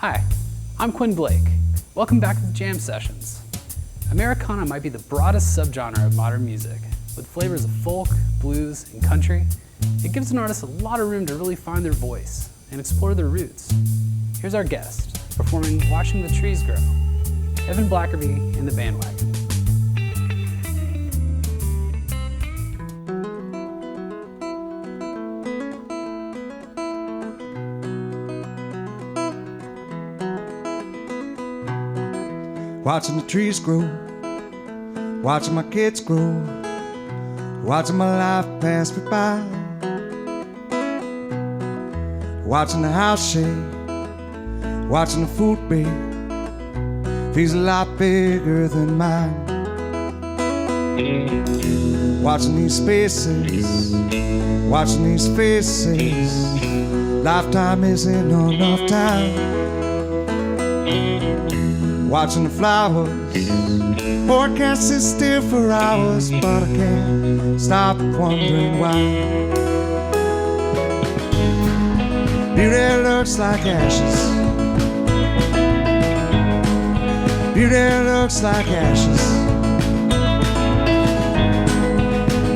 Hi, I'm Quinn Blake. Welcome back to the Jam Sessions. Americana might be the broadest subgenre of modern music. With flavors of folk, blues, and country, it gives an artist a lot of room to really find their voice and explore their roots. Here's our guest, performing Watching the Trees Grow, Evan Blackerby and the Bandwagon. Watching the trees grow, watching my kids grow, watching my life pass me by, watching the house shake, watching the food bake, feels a lot bigger than mine. Watching these spaces, watching these faces, lifetime isn't enough time. Watching the flowers, forecast is still for hours, but I can't stop wondering why. Beauty looks like ashes. Beauty looks like ashes.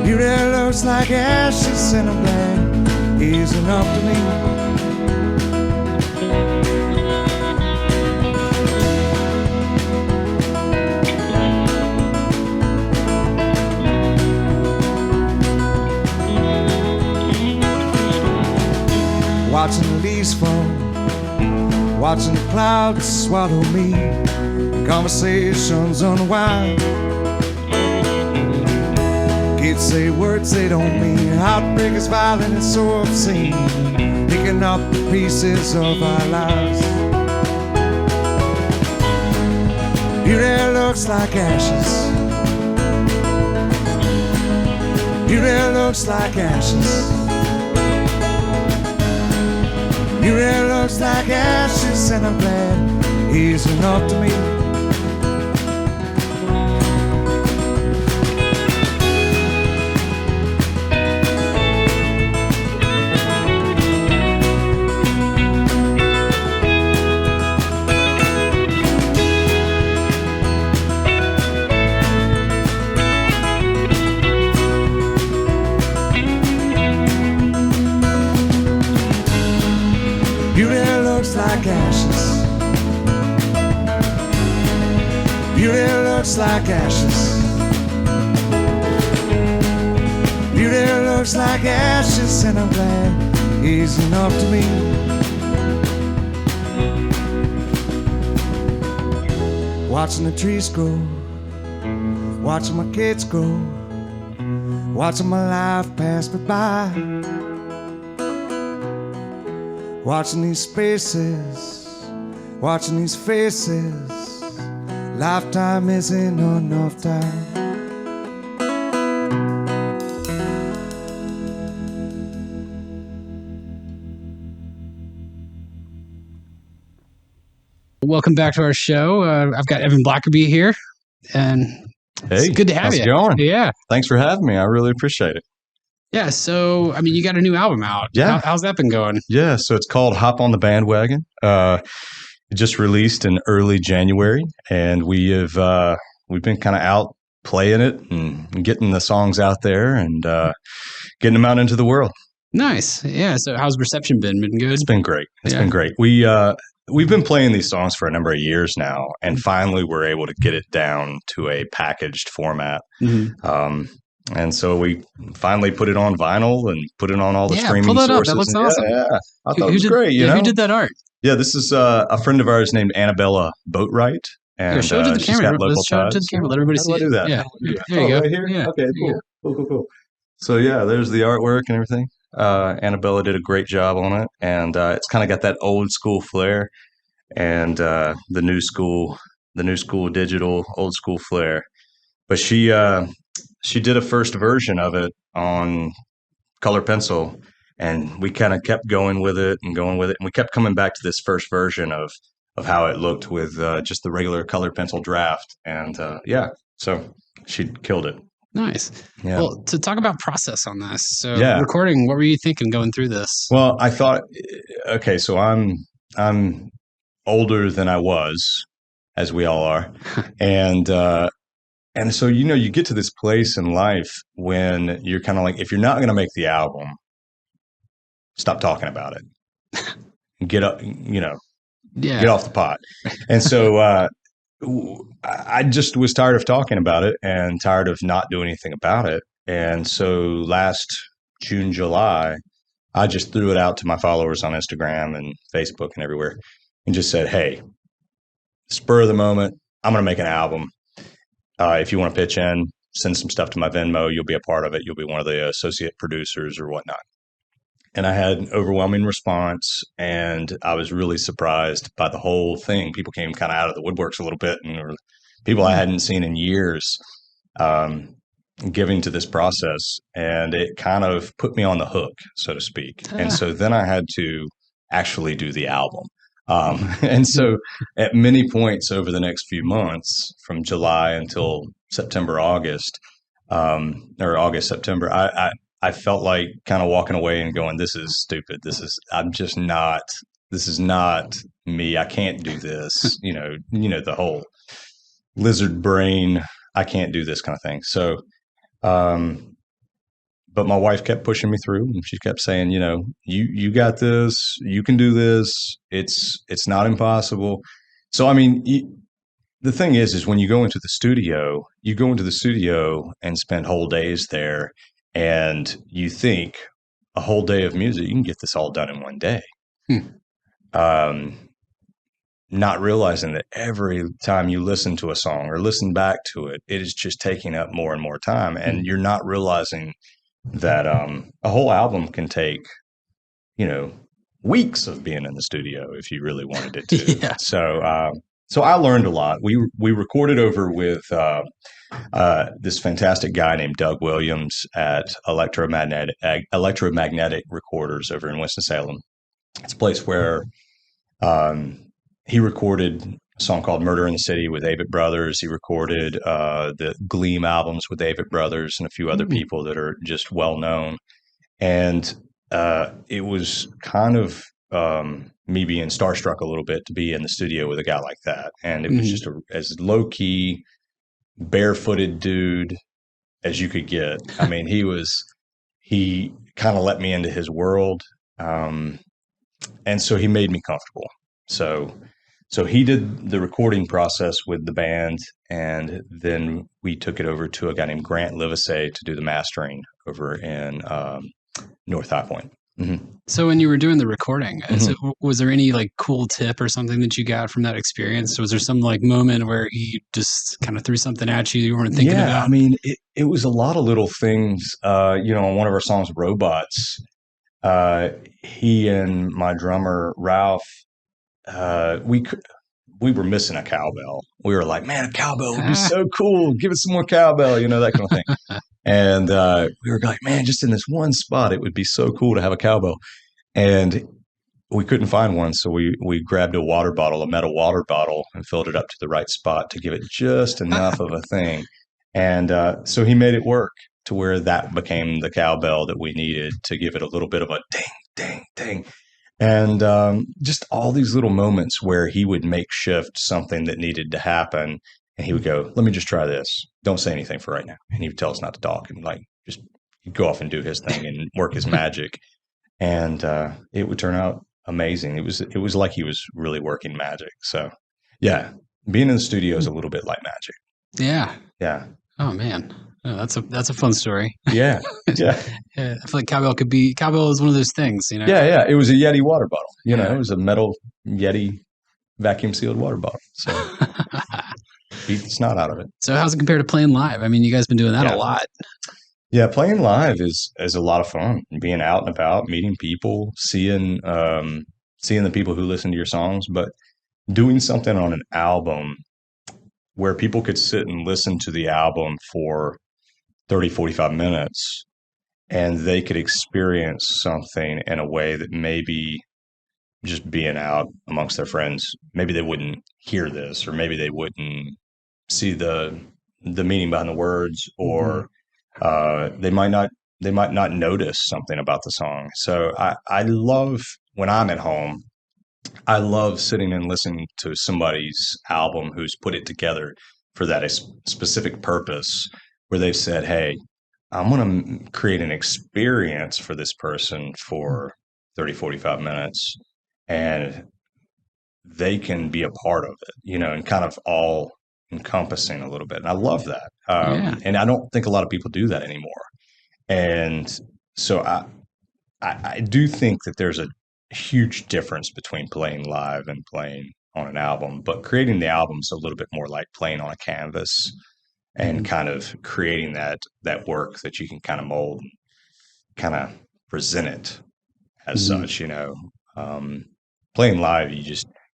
Beauty looks like ashes, and I'm glad isn't up to me. Watching the leaves fall, watching the clouds swallow me, conversations unwind. Kids say words they don't mean, heartbreak is violent and so obscene, picking up the pieces of our lives. Beauty looks like ashes. Beauty looks like ashes. Beauty looks like ashes, and I'm glad he's enough to me. Beauty looks like ashes. Beauty looks like ashes. Beauty looks like ashes, and I'm glad he's enough to me. Watching the trees grow, watching my kids grow, watching my life pass me by. Watching these spaces, watching these faces, lifetime isn't enough time. Welcome back to our show. I've got Evan Blackerby here, and Hey, it's good to have how's you. it going? Yeah. Thanks for having me. I really appreciate it. Yeah, so, I mean, you got a new album out. Yeah. How's that been going? Yeah, so it's called Hop on the Bandwagon. It just released in early January, and we've been kind of out playing it and getting the songs out there and getting them out into the world. Nice. Yeah, so how's reception been? Been good? It's been great. It's Yeah. been great. We've been playing these songs for a number of years now, and finally we're able to get it down to a packaged format. Mm-hmm. And so we finally put it on vinyl and put it on all the streaming pull that sources. up. That looks And awesome. Yeah, I thought it was great. Who did that art? Yeah, this is a friend of ours named Annabella Boatwright. And Here, show it to the she's camera. got local Let's show it to the ties. camera. Let everybody How see do I it. do that? Yeah. How do I do that? There you go. Right here? Yeah. Okay, There you cool. So yeah, there's the artwork and everything. Annabella did a great job on it, and it's kind of got that old school flair and the new school digital old school flair. But she did a first version of it on color pencil, and we kind of kept going with it, and we kept coming back to this first version of how it looked with just the regular color pencil draft, and so she killed it. Nice. Yeah. Well, to talk about process on this, so Yeah. recording, what were you thinking going through this? Well, I thought, okay, so I'm older than I was, as we all are. And so, you get to this place in life when you're kind of like, if you're not going to make the album, stop talking about it. Get up, get off the pot. And so I just was tired of talking about it and tired of not doing anything about it. And so last June, July, I just threw it out to my followers on Instagram and Facebook and everywhere and just said, hey, spur of the moment, I'm going to make an album. If you want to pitch in, send some stuff to my Venmo. You'll be a part of it. You'll be one of the associate producers or whatnot. And I had an overwhelming response, and I was really surprised by the whole thing. People came kind of out of the woodworks a little bit, and there were people I hadn't seen in years giving to this process. And it kind of put me on the hook, so to speak. And so then I had to actually do the album. And so at many points over the next few months, from July until September, August, or August, September, I felt like kind of walking away and going, this is stupid. This is not me. I can't do this. The whole lizard brain. I can't do this kind of thing. So, but my wife kept pushing me through, and she kept saying, you got this, you can do this. It's not impossible. So, I mean, the thing is when you go into the studio, and spend whole days there, and you think a whole day of music, you can get this all done in one day. Not realizing that every time you listen to a song or listen back to it, it is just taking up more and more time. And you're not realizing that a whole album can take, weeks of being in the studio if you really wanted it to. Yeah. So I learned a lot. We recorded over with this fantastic guy named Doug Williams at Electromagnetic Recorders over in Winston-Salem. It's a place where he recorded a song called Murder in the City with Avett Brothers. He recorded the Gleam albums with Avett Brothers and a few other people that are just well known. And it was kind of me being starstruck a little bit to be in the studio with a guy like that. And it was just as low-key, barefooted dude as you could get. I mean, he kind of let me into his world. And so he made me comfortable. So he did the recording process with the band, and then we took it over to a guy named Grant Livesey to do the mastering over in North High Point. So when you were doing the recording, was there any like cool tip or something that you got from that experience? Was there some like moment where he just kind of threw something at you weren't thinking about? Yeah, I mean, it was a lot of little things. On one of our songs, Robots, he and my drummer, Ralph, we were missing a cowbell. We were like, man, a cowbell would be so cool. Give us some more cowbell, that kind of thing. And we were like, man, just in this one spot, it would be so cool to have a cowbell. And we couldn't find one. So we grabbed a metal water bottle, and filled it up to the right spot to give it just enough of a thing. And so he made it work to where that became the cowbell that we needed to give it a little bit of a ding, ding, ding. And just all these little moments where he would makeshift something that needed to happen. And he would go, let me just try this. Don't say anything for right now. And he would tell us not to talk, and just he'd go off and do his thing and work his magic. And it would turn out amazing. It was like he was really working magic. So yeah, being in the studio is a little bit like magic. Yeah. Yeah. Oh man. Oh, that's a fun story. Yeah. Yeah. I feel like cowbell is one of those things, Yeah. Yeah. It was a Yeti water bottle. It was a metal Yeti vacuum sealed water bottle. So beat the snot out of it. So how's it compared to playing live? I mean, you guys been doing that a lot. Yeah, playing live is a lot of fun. Being out and about, meeting people, seeing the people who listen to your songs, but doing something on an album where people could sit and listen to the album for 30, 45 minutes, and they could experience something in a way that maybe just being out amongst their friends, maybe they wouldn't hear this, or maybe they wouldn't see the meaning behind the words, or they might not notice something about the song. So I love when I'm at home I love sitting and listening to somebody's album who's put it together for that specific purpose, where they've said, "Hey, I'm going to create an experience for this person for 30, 45 minutes, and they can be a part of it, and kind of all encompassing a little bit." And I love that. Yeah. And I don't think a lot of people do that anymore. And so I do think that there's a huge difference between playing live and playing on an album, but creating the album is a little bit more like playing on a canvas and Mhm. kind of creating that work that you can kind of mold, kind of present it as Mhm. such. Playing live,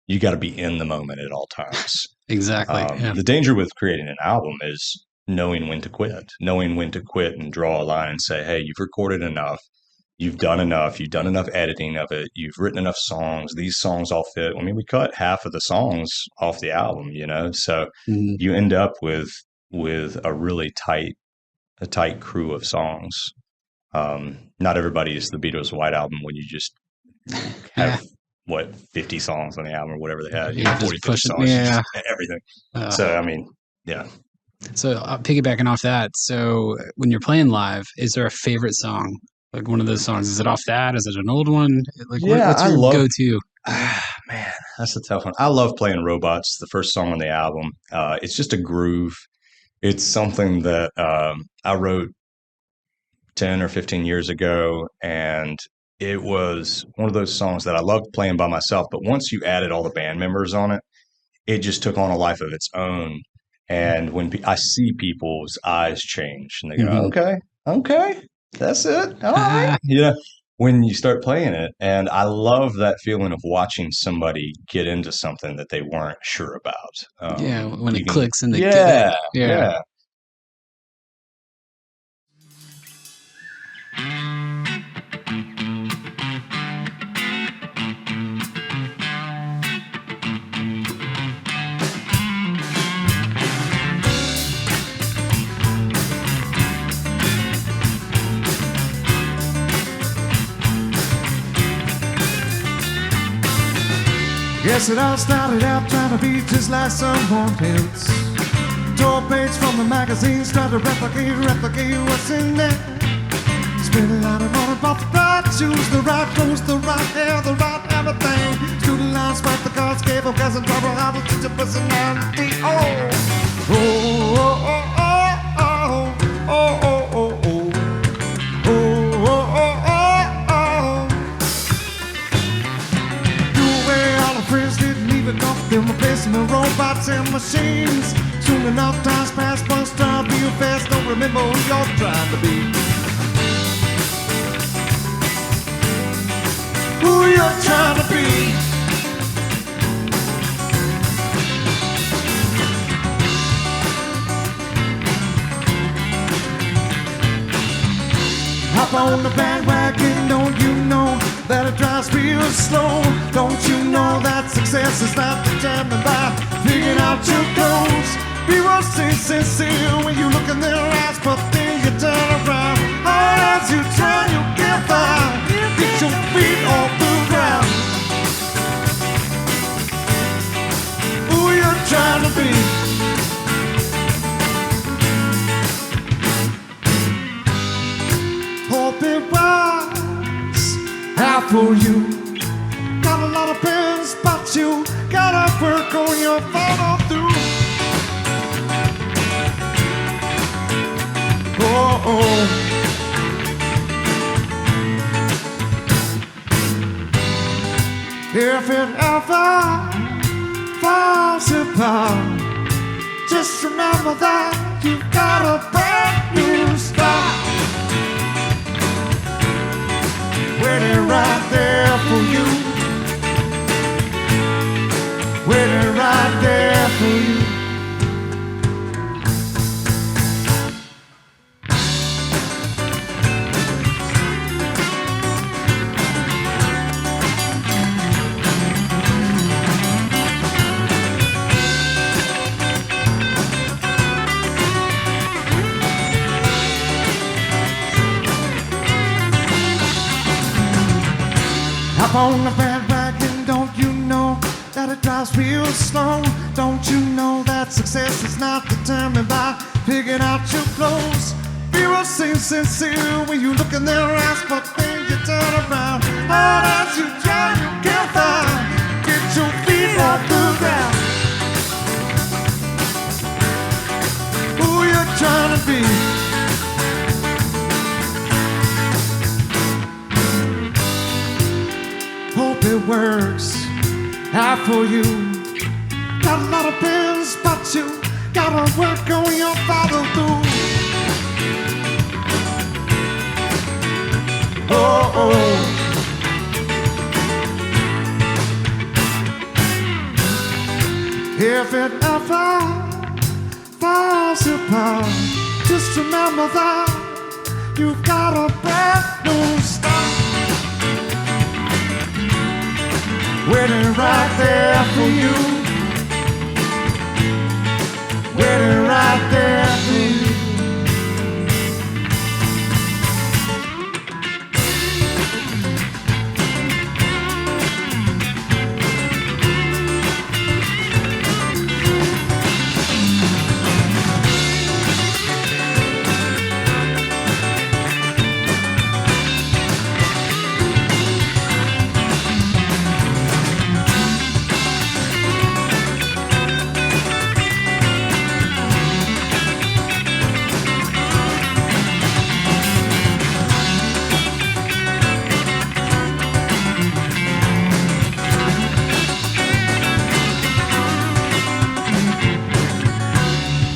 you got to be in the moment at all times. Exactly. Yeah. The danger with creating an album is knowing when to quit and draw a line and say, "Hey, you've recorded enough. You've done enough. You've done enough editing of it. You've written enough songs. These songs all fit." I mean, we cut half of the songs off the album, so Mhm. you end up with a really tight crew of songs. Not everybody is the Beatles' White Album when you just Yeah. have 50 songs on the album or whatever they had, Yeah. 40, Just 50 push it. songs, Yeah. just everything. Uh, So, I mean, yeah. so piggybacking off that, so when you're playing live, is there a favorite song? Like one of those songs? Is it off that? Is it an old one? Like Yeah, what's I your love go-to? man, that's a tough one. I love playing Robots, the first song on the album. It's just a groove. It's something that I wrote 10 or 15 years ago, and it was one of those songs that I loved playing by myself, but once you added all the band members on it, it just took on a life of its own. And when I see people's eyes change and they go, Mhm. "Okay, okay, that's it. All right." When you start playing it. And I love that feeling of watching somebody get into something that they weren't sure about. Yeah, when You it can, clicks and they get in. yeah, Yeah. yeah. Guess it all started out trying to be just like someone else. Tore page from the magazines, tried to replicate what's in there. Spent a lot of money, bought the right shoes, the right clothes, the right hair, the right everything. Student loans, spent the cards, gave them cousin trouble, how to teach a personality. Oh, oh, oh, oh, oh, oh, oh, oh, oh. Oh, oh, oh, oh, oh. Do away all the friends didn't even know them, replacing the robots and machines. Soon enough, times pass, bus stop real fast. Don't remember who you're trying to be. Who you're trying to be. Hop on the bandwagon, don't you know that it drives real slow? Don't you know that success is not determined by figuring out your goals? People stay sincere when you look in their eyes, but then you turn around. Hard as you try, you get by. Get your feet off the ground. Who you're trying to be. Hope it was out for you. Got a lot of pins, but you gotta work on your follow through. Oh, oh. If it ever falls apart, just remember that you've got a brand new start. Waiting right there for you. Waiting right there for you. Hop on the bandwagon, don't you know that it drives real slow. Don't you know that success is not determined by picking out your clothes? People seem sincere when you look in their eyes, but then you turn around. Hard as you try, you can't find. Get your feet off the ground. Who you trying to be? Hope it works out for you. Got a lot of pins, but you gotta work on your follow through. Oh, oh. If it ever falls apart, just remember that you've got a brand new start waiting right there for you. Waiting right there for you.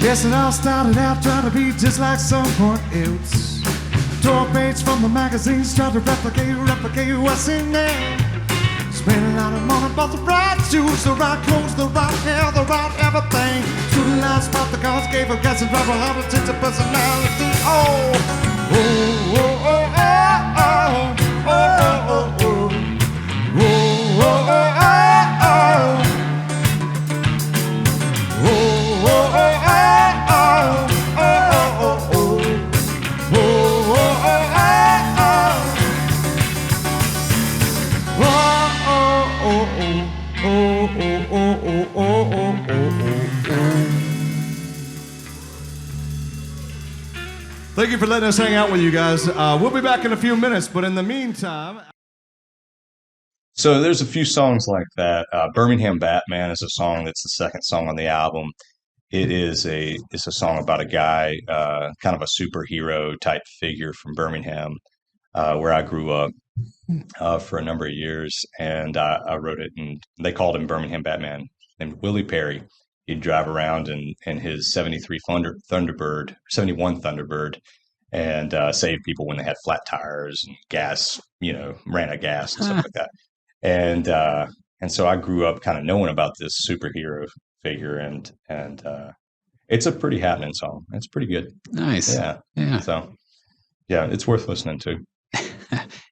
Guess it all started out trying to be just like someone else. Tore pages from the magazines, tried to replicate what's in there. Spent a lot of money, bought the right shoes, the right clothes, the right hair, the right everything. To the last spot, the cars gave a gas and drive a hundred tints of personality. Oh, oh, oh, oh, oh, oh, oh, oh, oh, oh, oh, oh, oh, oh. Thank you for letting us hang out with you guys. We'll be back in a few minutes, but in the meantime... So there's a few songs like that. Birmingham Batman is a song that's the second song on the album. It's a song about a guy, kind of a superhero type figure from Birmingham, where I grew up for a number of years, and I wrote it, and they called him Birmingham Batman, named Willie Perry. He'd drive around in his 73 Thunderbird, 71 Thunderbird, and save people when they had flat tires and gas, ran out of gas and stuff like that. And so I grew up kind of knowing about this superhero figure, and it's a pretty happening song. It's pretty good. Nice. Yeah. So yeah, it's worth listening to.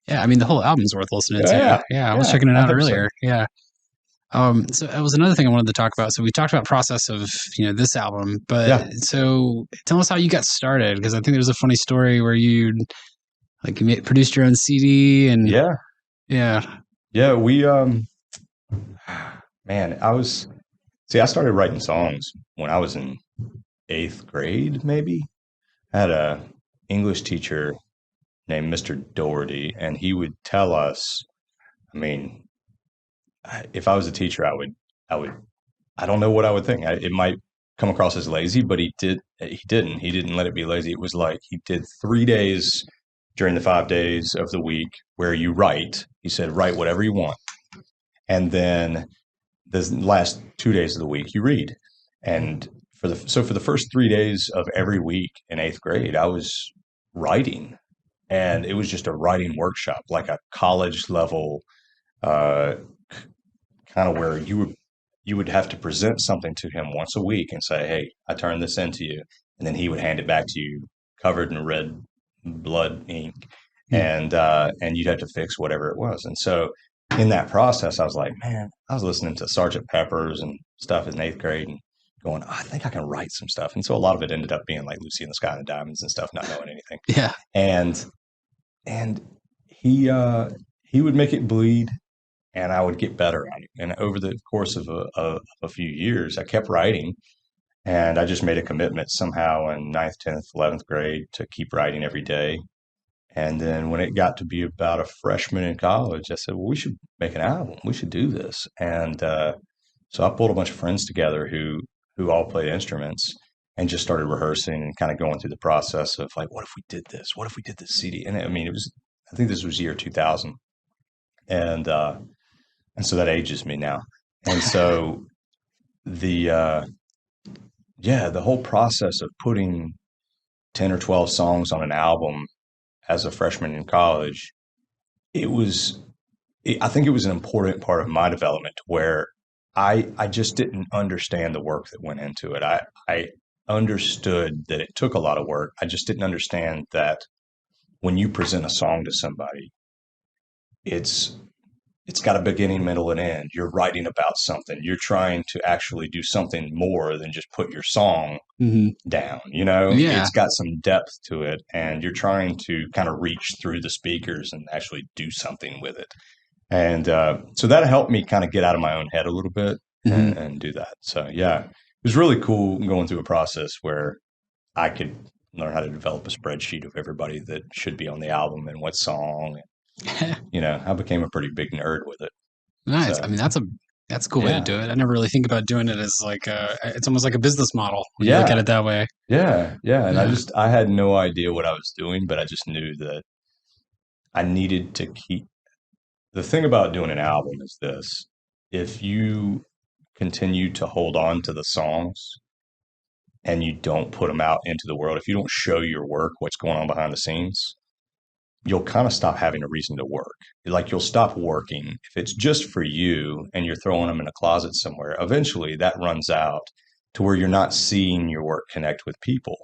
Yeah, I mean the whole album's worth listening to. Yeah, I was checking it out earlier. So. Yeah. So that was another thing I wanted to talk about. So we talked about process of this album, but so tell us how you got started, because I think there's a funny story where you produced your own CD and we man, I started writing songs when I was in 8th grade, maybe. I had a English teacher named Mr. Doherty, and he would tell us, if I was a teacher, I don't know what I would think. It might come across as lazy, but he didn't let it be lazy. It was like he did 3 days during the 5 days of the week where you write. He said, write whatever you want. And then the last 2 days of the week you read. And for the first 3 days of every week in 8th grade, I was writing, and it was just a writing workshop, like a college level, kind of where you would have to present something to him once a week and say, hey, I turned this into you. And then he would hand it back to you covered in red blood ink. And you'd have to fix whatever it was. And so in that process, I was like, man, I was listening to Sgt. Pepper's and stuff in 8th grade and going, I think I can write some stuff. And so a lot of it ended up being like Lucy in the Sky and the Diamonds and stuff, not knowing anything. Yeah. And he would make it bleed. and I would get better at it. And over the course of a few years, I kept writing, and I just made a commitment somehow in ninth, 10th, 11th grade to keep writing every day. And then when it got to be about a freshman in college, I said, well, we should make an album. We should do this. And so I pulled a bunch of friends together who all played instruments and just started rehearsing and kind of going through the process of like, what if we did this? What if we did this CD? And I mean, I think this was year 2000. And so that ages me now. And so the whole process of putting 10 or 12 songs on an album as a freshman in college, I think it was an important part of my development where I just didn't understand the work that went into it. I understood that it took a lot of work. I just didn't understand that when you present a song to somebody, it's got a beginning, middle, and end. You're writing about something. You're trying to actually do something more than just put your song down. Yeah. It's got some depth to it, and you're trying to kind of reach through the speakers and actually do something with it. And so that helped me kind of get out of my own head a little bit and do that. So yeah, it was really cool going through a process where I could learn how to develop a spreadsheet of everybody that should be on the album and what song. I became a pretty big nerd with it. Nice. So, I mean, that's a cool way to do it. I never really think about doing it as like it's almost like a business model when you look at it that way. Yeah. And I had no idea what I was doing, but I just knew that I needed to keep. The thing about doing an album is this: if you continue to hold on to the songs and you don't put them out into the world, if you don't show your work, what's going on behind the scenes, you'll kind of stop having a reason to work. Like you'll stop working. If it's just for you and you're throwing them in a closet somewhere, eventually that runs out to where you're not seeing your work connect with people.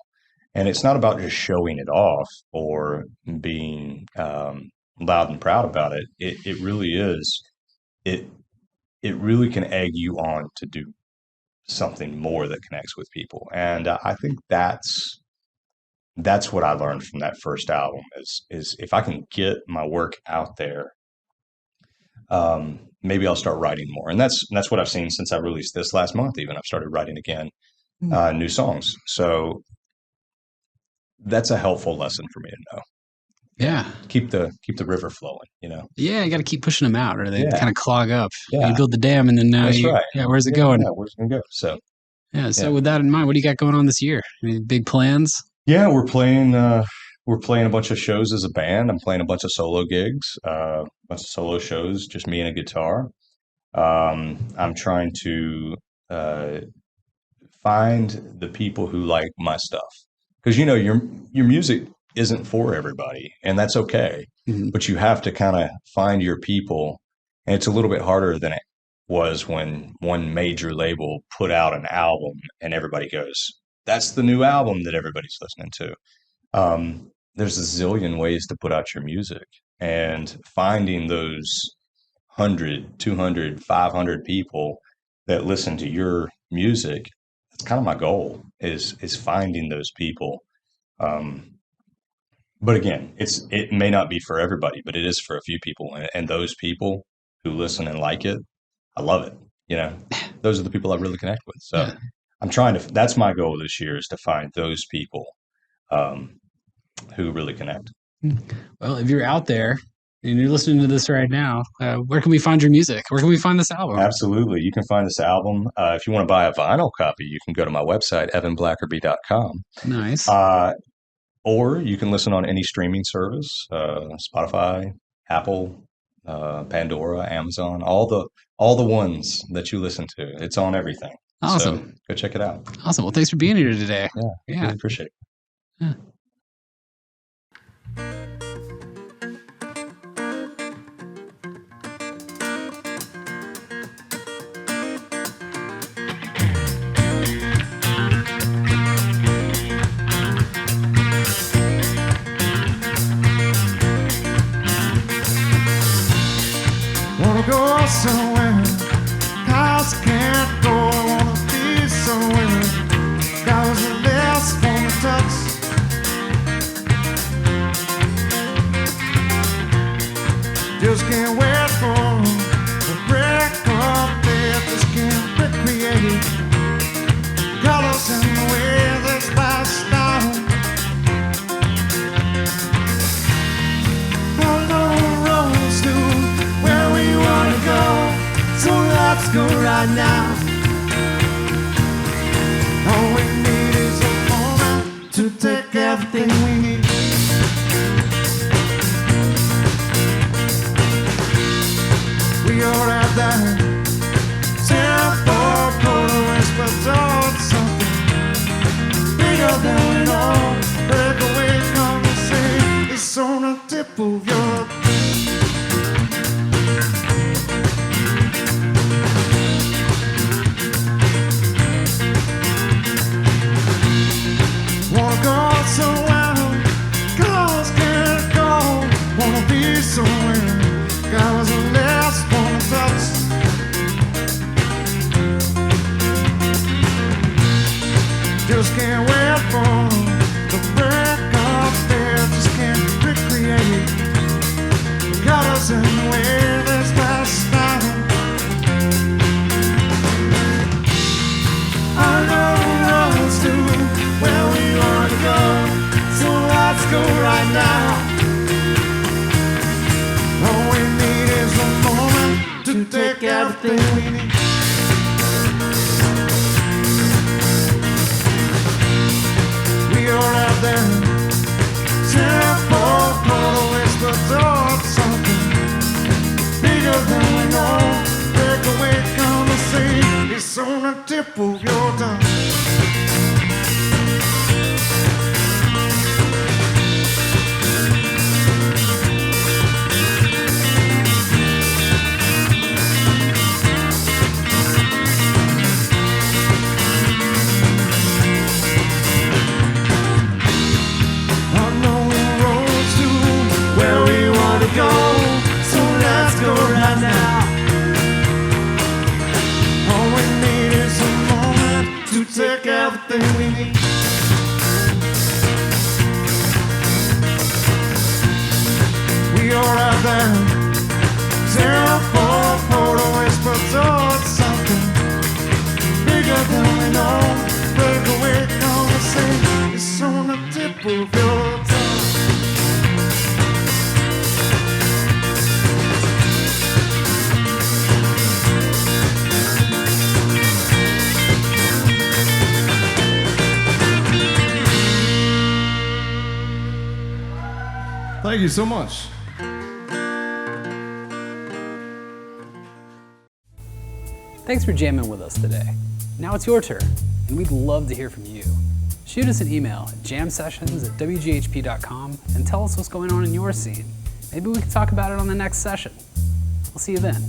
And it's not about just showing it off or being loud and proud about it. It really is. It really can egg you on to do something more that connects with people. And I think that's what I learned from that first album is if I can get my work out there, maybe I'll start writing more. And that's what I've seen since I released this last month. Even I've started writing again, new songs. So that's a helpful lesson for me to know. Yeah. Keep the river flowing, Yeah, you got to keep pushing them out or they kind of clog up. Yeah. You build the dam and then now right. Where's it going? Yeah, where's it going to go? So with that in mind, what do you got going on this year? Any big plans? Yeah, we're playing a bunch of shows as a band. I'm playing a bunch of solo gigs, a bunch of solo shows, just me and a guitar. I'm trying to find the people who like my stuff. Because your music isn't for everybody, and that's okay. But you have to kind of find your people, and it's a little bit harder than it was when one major label put out an album and everybody goes, that's the new album that everybody's listening to. There's a zillion ways to put out your music, and finding those 100, 200, 500 people that listen to your music, that's kind of my goal is finding those people. But again, it may not be for everybody, but it is for a few people. And those people who listen and like it, I love it. Those are the people I really connect with. So that's my goal this year is to find those people who really connect. Well, if you're out there and you're listening to this right now, where can we find your music? Where can we find this album? Absolutely. You can find this album. If you want to buy a vinyl copy, you can go to my website, evanblackerby.com. Nice. Or you can listen on any streaming service, Spotify, Apple, Pandora, Amazon, all the ones that you listen to. It's on everything. Awesome. So go check it out. Awesome. Well, thanks for being here today. Yeah. Really appreciate it. Yeah. Wanna go somewhere, house can't go. I wanna be somewhere, skies are less for me touch. Just can't wait for just can't recreate colors and the way that's passed down. All the roads to where we wanna go, so let's go right now. All we need is a moment to take everything we need. We are at that tempo, polarized, but towards something bigger than we know. Break away, come and say it's on the tip of your wanna go somewhere, cause can't go. Wanna be somewhere, God was the last one to touch. Just can't wait for the break of day. Just can't recreate the colors and the way that's passed down. I know the roads to where we want to go, so let's go right now. All we need is a moment to take everything we need. We are out there, tempo, always but towards something bigger than we know. Break away, come and say it's on the tip of your tongue. Go, so let's go right now. All we need is a moment to take everything we need. We are out there, tempo, polarized, but towards something bigger than we know. Break away, come and say it's on the tip of your tongue. Thank you so much. Thanks for jamming with us today. Now it's your turn, and we'd love to hear from you. Shoot us an email at jamsessions@wghp.com and tell us what's going on in your scene. Maybe we can talk about it on the next session. We'll see you then.